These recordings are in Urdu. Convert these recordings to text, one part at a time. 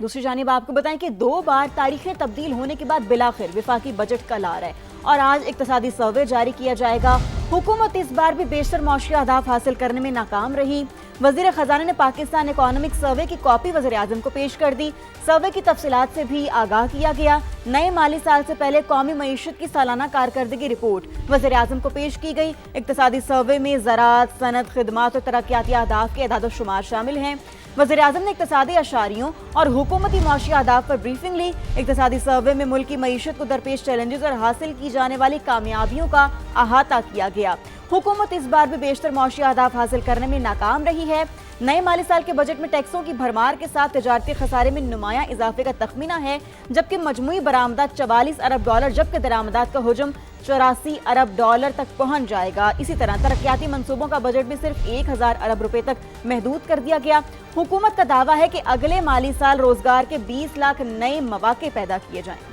دوسری جانب آپ کو بتائیں کہ 2 بار تاریخیں تبدیل ہونے کے بعد بلاخر وفاقی بجٹ کل آ رہا ہے اور آج اقتصادی سروے جاری کیا جائے گا۔ حکومت اس بار بھی بیشتر معاشی اہداف حاصل کرنے میں ناکام رہی۔ وزیر خزانہ نے پاکستان اکانومک سروے کی کاپی وزیر اعظم کو پیش کر دی۔ سروے کی تفصیلات سے بھی آگاہ کیا گیا۔ نئے مالی سال سے پہلے قومی معیشت کی سالانہ کارکردگی رپورٹ وزیر اعظم کو پیش کی گئی۔ اقتصادی سروے میں زراعت، صنعت، خدمات اور ترقیاتی اہداف کے اعداد و شمار شامل ہیں۔ وزیر اعظم نے اقتصادی اشاریوں اور حکومتی معاشی اہداف پر بریفنگ لی۔ اقتصادی سروے میں ملکی معیشت کو درپیش چیلنجز اور حاصل کی جانے والی کامیابیوں کا احاطہ کیا گیا۔ حکومت اس بار بھی بیشتر معاشی اہداف حاصل کرنے میں ناکام رہی ہے۔ نئے مالی سال کے بجٹ میں ٹیکسوں کی بھرمار کے ساتھ تجارتی خسارے میں نمایاں اضافے کا تخمینہ ہے، جبکہ مجموعی برآمدات $44 ارب جبکہ درآمدات کا حجم $84 ارب تک پہنچ جائے گا۔ اسی طرح ترقیاتی منصوبوں کا بجٹ بھی صرف 1000 ارب روپے تک محدود کر دیا گیا۔ حکومت کا دعویٰ ہے کہ اگلے مالی سال روزگار کے 20 لاکھ نئے مواقع پیدا کیے جائیں گے۔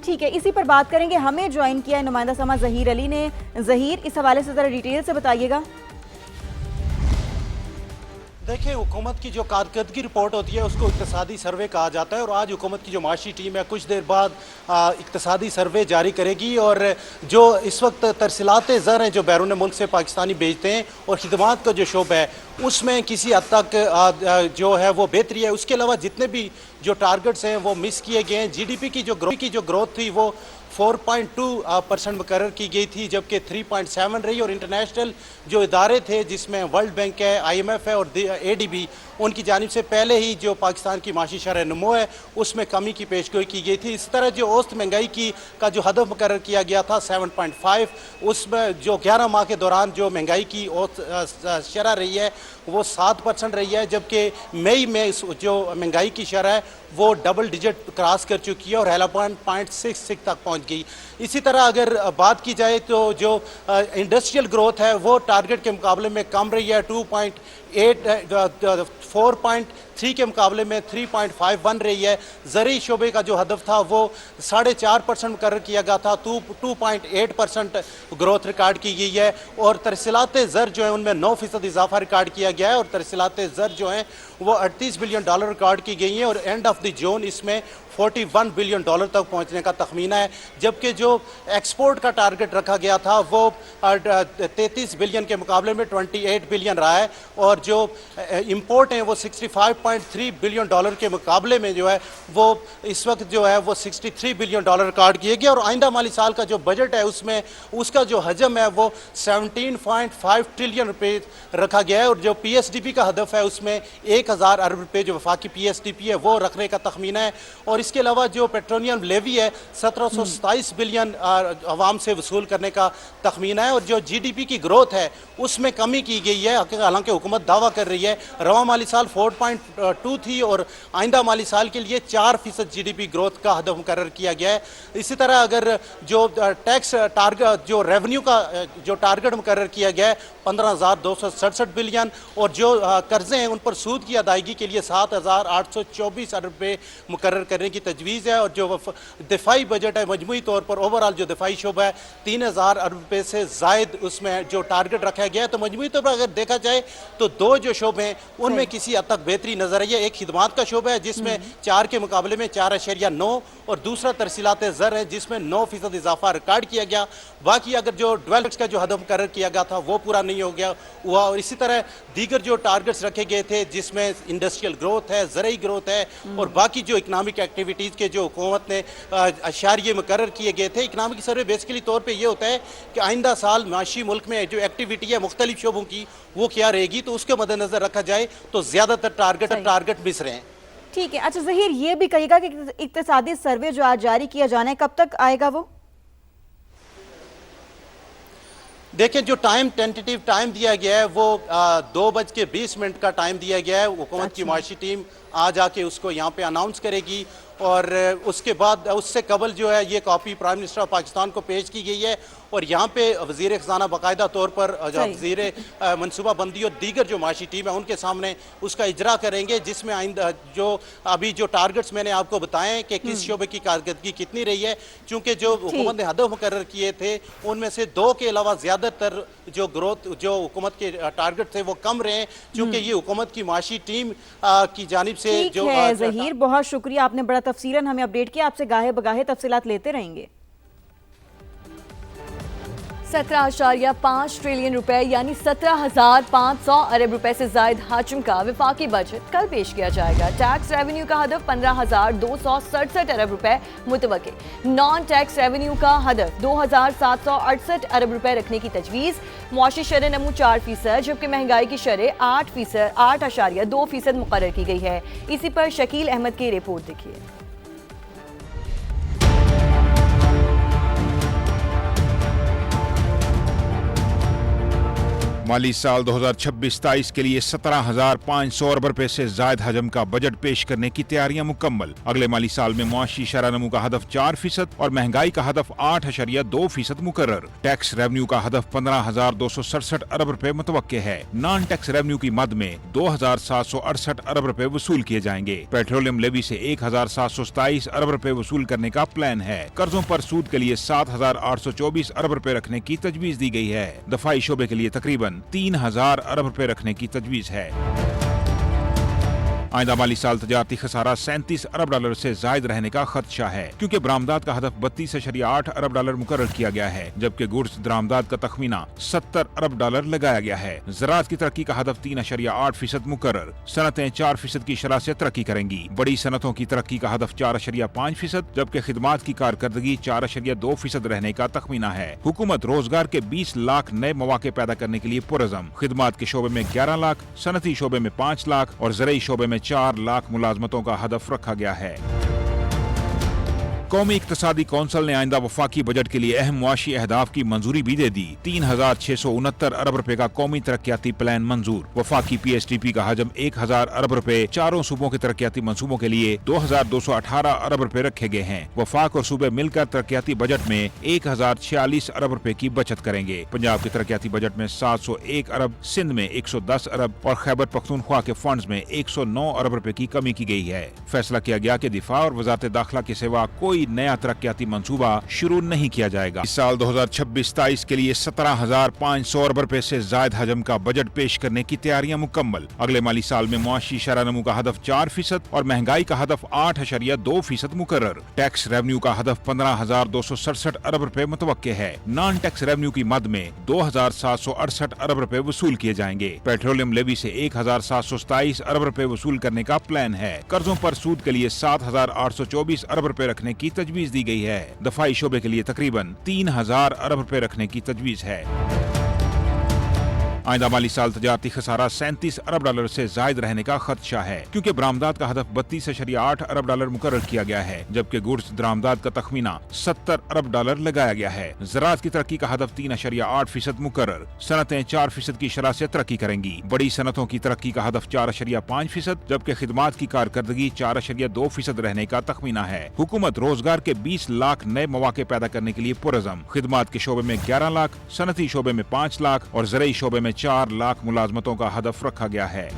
ٹھیک ہے، اسی پر بات کریں گے۔ ہمیں جوائن کیا ہے نمائندہ سما ظہیر علی نے۔ ظہیر، اس حوالے سے ذرا ڈیٹیل سے بتائیے گا۔ دیکھیں، حکومت کی جو کارکردگی رپورٹ ہوتی ہے اس کو اقتصادی سروے کہا جاتا ہے، اور آج حکومت کی جو معاشی ٹیم ہے کچھ دیر بعد اقتصادی سروے جاری کرے گی، اور جو اس وقت ترسیلات زر ہیں جو بیرون ملک سے پاکستانی بھیجتے ہیں اور خدمات کا جو شعبہ ہے اس میں کسی حد تک جو ہے وہ بہتری ہے۔ اس کے علاوہ جتنے بھی جو ٹارگٹس ہیں وہ مس کیے گئے ہیں۔ جی ڈی پی کی جو گروتھ تھی وہ 4.2% مقرر کی گئی تھی، جبکہ 3.7 رہی، اور انٹرنیشنل جو ادارے تھے جس میں ورلڈ بینک ہے، آئی ایم ایف ہے اور اے ڈی بی، ان کی جانب سے پہلے ہی جو پاکستان کی معاشی شرح نمو ہے اس میں کمی کی پیشگوئی کی گئی تھی۔ اس طرح جو اوسط مہنگائی کا جو ہدف مقرر کیا گیا تھا 7.5، اس میں جو 11 ماہ کے دوران جو مہنگائی کی اوسط شرح رہی ہے وہ 7% رہی ہے، جبکہ مئی میں جو مہنگائی کی شرح ہے وہ ڈبل ڈیجٹ کراس کر چکی ہے اور 11.66 تک پہنچ گئی۔ اسی طرح اگر بات کی جائے تو جو انڈسٹریل گروتھ ہے وہ ٹارگٹ کے مقابلے میں کم رہی ہے، 4.3 کے مقابلے میں 3.51 رہی ہے۔ زرعی شعبے کا جو ہدف تھا وہ 4.5% مقرر کیا گیا تھا، 2.8% گروتھ ریکارڈ کی گئی ہے، اور ترسیلات زر جو ہیں ان میں 9% اضافہ ریکارڈ کیا گیا ہے، اور ترسیلات زر جو ہیں وہ $38 بلین ریکارڈ کی گئی ہیں، اور اینڈ آف دی جون اس میں $41 بلین تک پہنچنے کا تخمینہ ہے، جبکہ جو ایکسپورٹ کا ٹارگٹ رکھا گیا تھا وہ 33 بلین کے مقابلے میں 28 بلین رہا ہے، اور جو امپورٹ ہیں وہ $65.3 بلین کے مقابلے میں جو ہے وہ اس وقت جو ہے وہ $63 بلین ریکارڈ کیے گئے، اور آئندہ مالی سال کا جو بجٹ ہے اس میں اس کا جو حجم ہے وہ 17.5 ٹریلین روپے رکھا گیا ہے، اور جو پی ایس ڈی پی کا ہدف ہے اس میں 1000 ارب روپے جو وفاقی پی ایس ڈی پی ہے وہ رکھنے کا تخمینہ ہے، اور اس کے علاوہ جو پیٹرولیم لیوی ہے 1727 بلین عوام سے وصول کرنے کا تخمینہ ہے، اور جو جی ڈی پی کی گروتھ ہے اس میں کمی کی گئی ہے، حالانکہ حکومت دعویٰ کر رہی ہے رواں مالی سال 4.2 تھی اور آئندہ مالی سال کے لیے 4% جی ڈی پی گروتھ کا ہدف مقرر کیا گیا ہے۔ اسی طرح اگر جو ٹیکس ٹارگٹ جو ریونیو کا جو ٹارگٹ مقرر کیا گیا ہے 15,267 بلین، اور جو قرضے ہیں ان پر سود کی ادائیگی کے لیے 7,824 ارب روپے مقرر کرنے کی تجویز ہے، اور جو دفاعی بجٹ ہے مجموعی طور پر اوورال جو دفاعی شعبہ ہے 3,000 ارب روپے سے زائد اس میں جو ٹارگٹ رکھا گیا ہے، تو مجموعی طور پر اگر دیکھا جائے تو دو جو شعبے ہیں ان میں کسی حد تک بہتری نظر آئی ہے۔ ایک خدمات کا شعبہ ہے جس میں 4 کے مقابلے میں 4.9، اور دوسرا ترسیلات زر ہے جس میں 9% اضافہ ریکارڈ کیا گیا۔ باقی اگر جو ڈویلپس کا جو ہدف مقرر کیا گیا تھا وہ پورا نہیں ہوا، اور اسی طرح دیگر جو ٹارگٹس رکھے گئے تھے جس میں انڈسٹریل گروتھ ہے، زرعی گروتھ ہے، اور باقی جو اکنامک ایکٹیویٹیز کے جو حکومت نے اشاریے مقرر کیے گئے تھے۔ اکنامک سروے بیسیکلی طور پہ یہ ہوتا ہے کہ آئندہ سال معاشی ملک میں جو ایکٹیویٹی ہے مختلف شعبوں کی وہ کیا رہے گی، تو اس کے مد نظر رکھا جائے تو زیادہ تر ٹارگٹ مس رہے ہیں۔ ٹھیک ہے، اچھا ظہیر، یہ بھی کہیے گا کہ اقتصادی سروے جو آج جاری کیا جانا ہے کب تک آئے گا وہ؟ دیکھیں، جو ٹینٹیٹیو ٹائم دیا گیا ہے وہ 2:20 کا ٹائم دیا گیا ہے۔ حکومت کی معاشی ٹیم آج آ کے اس کو یہاں پہ اناؤنس کرے گی، اور اس کے بعد اس سے قبل جو ہے یہ copy prime minister of Pakistan کو پیش کی گئی ہے، اور یہاں پہ وزیر خزانہ باقاعدہ طور پر صحیح۔ وزیر منصوبہ بندی اور دیگر جو معاشی ٹیم ہے ان کے سامنے اس کا اجرا کریں گے، جس میں آئندہ جو ٹارگٹس میں نے آپ کو بتائے ہیں کہ کس شعبے کی کارکردگی کتنی رہی ہے، چونکہ جو حکومت نے ہدف مقرر کیے تھے ان میں سے 2 کے علاوہ زیادہ تر جو گروتھ جو حکومت کے ٹارگٹ تھے وہ کم رہے ہیں، چونکہ یہ حکومت کی معاشی ٹیم کی جانب سے ٹھیک ہے ظہیر، بہت شکریہ، آپ نے بڑا تفصیلاً ہمیں اپڈیٹ کیا، آپ سے گاہے بگاہے تفصیلات لیتے رہیں گے۔ 17.5 ٹریلین روپے یعنی 17,500 ارب روپے سے زائد حجم کا وفاقی بجٹ کل پیش کیا جائے گا۔ ٹیکس ریونیو کا ہدف 15,267 ارب روپے متوقع، نان ٹیکس ریونیو کا ہدف 2,768 ارب روپے رکھنے کی تجویز۔ معاشی شرح نمو 4%، جبکہ مہنگائی کی شرح 8.2% مقرر کی گئی ہے۔ اسی پر شکیل احمد کی رپورٹ دیکھیے۔ مالی سال 2026-27 کے لیے 17,500 ارب روپے سے زائد حجم کا بجٹ پیش کرنے کی تیاریاں مکمل۔ اگلے مالی سال میں معاشی شرح نمو کا ہدف 4% اور مہنگائی کا ہدف 8.2% مقرر۔ ٹیکس ریونیو کا ہدف 15,267 ارب روپے متوقع ہے۔ نان ٹیکس ریونیو کی مد میں 2,768 ارب روپے وصول کیے جائیں گے۔ پیٹرولیم لیوی سے 1,727 ارب روپے وصول کرنے کا پلان ہے۔ قرضوں پر سود کے لیے 7,824 ارب روپے رکھنے کی تجویز دی گئی ہے۔ دفاعی شعبے کے لیے تقریباً 3,000 ارب روپے رکھنے کی تجویز ہے۔ آئندہ مالی سال تجارتی خسارہ 37 ارب ڈالر سے زائد رہنے کا خدشہ ہے، کیونکہ برآمدات کا ہدف 32.8 ارب ڈالر مقرر کیا گیا ہے، جبکہ گوڈز درآمدات کا تخمینہ 70 ارب ڈالر لگایا گیا ہے۔ زراعت کی ترقی کا ہدف 3.8% مقرر۔ صنعتیں 4% کی شرح سے ترقی کریں گی۔ بڑی صنعتوں کی ترقی کا ہدف 4.5%، جبکہ خدمات کی کارکردگی 4.2% رہنے کا تخمینہ ہے۔ حکومت روزگار کے 20 لاکھ نئے مواقع پیدا کرنے کے لیے پرعزم۔ خدمات کے شعبے میں 11 لاکھ، صنعتی شعبے میں 5 لاکھ اور زرعی شعبے میں 4 لاکھ ملازمتوں کا ہدف رکھا گیا ہے۔ قومی اقتصادی کونسل نے آئندہ وفاقی بجٹ کے لیے اہم معاشی اہداف کی منظوری بھی دے دی۔ 3,669 ارب روپے کا قومی ترقیاتی پلان منظور۔ وفاقی پی ایس ٹی پی کا حجم 1,000 ارب روپے چاروں صوبوں کے ترقیاتی منصوبوں کے لیے 2,218 ارب روپے رکھے گئے ہیں۔ وفاق اور صوبے مل کر ترقیاتی بجٹ میں 1,046 ارب روپے کی بچت کریں گے۔ پنجاب کے ترقیاتی بجٹ میں 701 ارب، سندھ میں 110 ارب اور خیبر پختونخوا کے فنڈز میں 109 ارب روپے کی کمی کی گئی ہے۔ فیصلہ کیا گیا کہ دفاع اور وزارت داخلہ کے سوا کوئی نیا ترقیاتی منصوبہ شروع نہیں کیا جائے گا۔ اس سال 2026-27 کے لیے 17,500 ارب روپے سے زائد حجم کا بجٹ پیش کرنے کی تیاریاں مکمل۔ اگلے مالی سال میں معاشی شرح نمو کا ہدف 4% اور مہنگائی کا ہدف 8.2% مقرر۔ ٹیکس ریونیو کا ہدف 15,267 ارب روپے متوقع ہے۔ نان ٹیکس ریونیو کی مد میں 2,768 ارب روپے وصول کیے جائیں گے۔ پیٹرولیم لیوی سے 1,727 ارب روپے وصول کرنے کا پلان ہے۔ قرضوں پر سود کے لیے 7,824 ارب روپے رکھنے کی تجویز دی گئی ہے۔ دفاعی شعبے کے لیے تقریباً 3,000 ارب روپے رکھنے کی تجویز ہے۔ آئندہ مالی سال تجارتی خسارہ 37 ارب ڈالر سے زائد رہنے کا خدشہ ہے، کیونکہ برآمدات کا ہدف 32.8 ارب ڈالر مقرر کیا گیا ہے، جبکہ گوڈز درآمدات کا تخمینہ 70 ارب ڈالر لگایا گیا ہے۔ زراعت کی ترقی کا ہدف 3.8% مقرر۔ صنعتیں 4% کی شرح سے ترقی کریں گی۔ بڑی صنعتوں کی ترقی کا ہدف 4.5%، جبکہ خدمات کی کارکردگی 4.2% رہنے کا تخمینہ ہے۔ حکومت روزگار کے 20 لاکھ نئے مواقع پیدا کرنے کے لیے پرعزم۔ خدمات کے شعبے میں 11 لاکھ، صنعتی شعبے میں 5 لاکھ اور زرعی شعبے میں 4 لاکھ ملازمتوں کا ہدف رکھا گیا ہے۔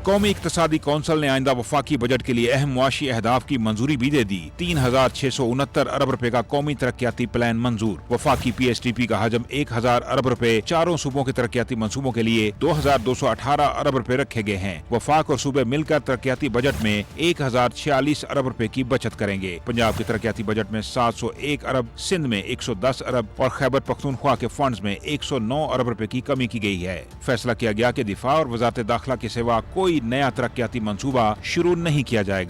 قومی اقتصادی کونسل نے آئندہ وفاقی بجٹ کے لیے اہم معاشی اہداف کی منظوری بھی دے دی۔ 3,669 ارب روپے کا قومی ترقیاتی پلان منظور۔ وفاقی پی ایس ٹی پی کا حجم 1,000 ارب روپے چاروں صوبوں کے ترقیاتی منصوبوں کے لیے 2,218 ارب روپے رکھے گئے ہیں۔ وفاق اور صوبے مل کر ترقیاتی بجٹ میں 1,046 ارب روپے کی بچت کریں گے۔ پنجاب کے ترقیاتی بجٹ میں 701 ارب، سندھ میں 110 ارب اور خیبر پختونخوا کے فنڈز میں 109 ارب روپے کی کمی کی گئی ہے۔ فیصلہ کیا گیا کہ دفاع اور وزارت داخلہ کے سوا کوئی نیا ترقیاتی منصوبہ شروع نہیں کیا جائے گا۔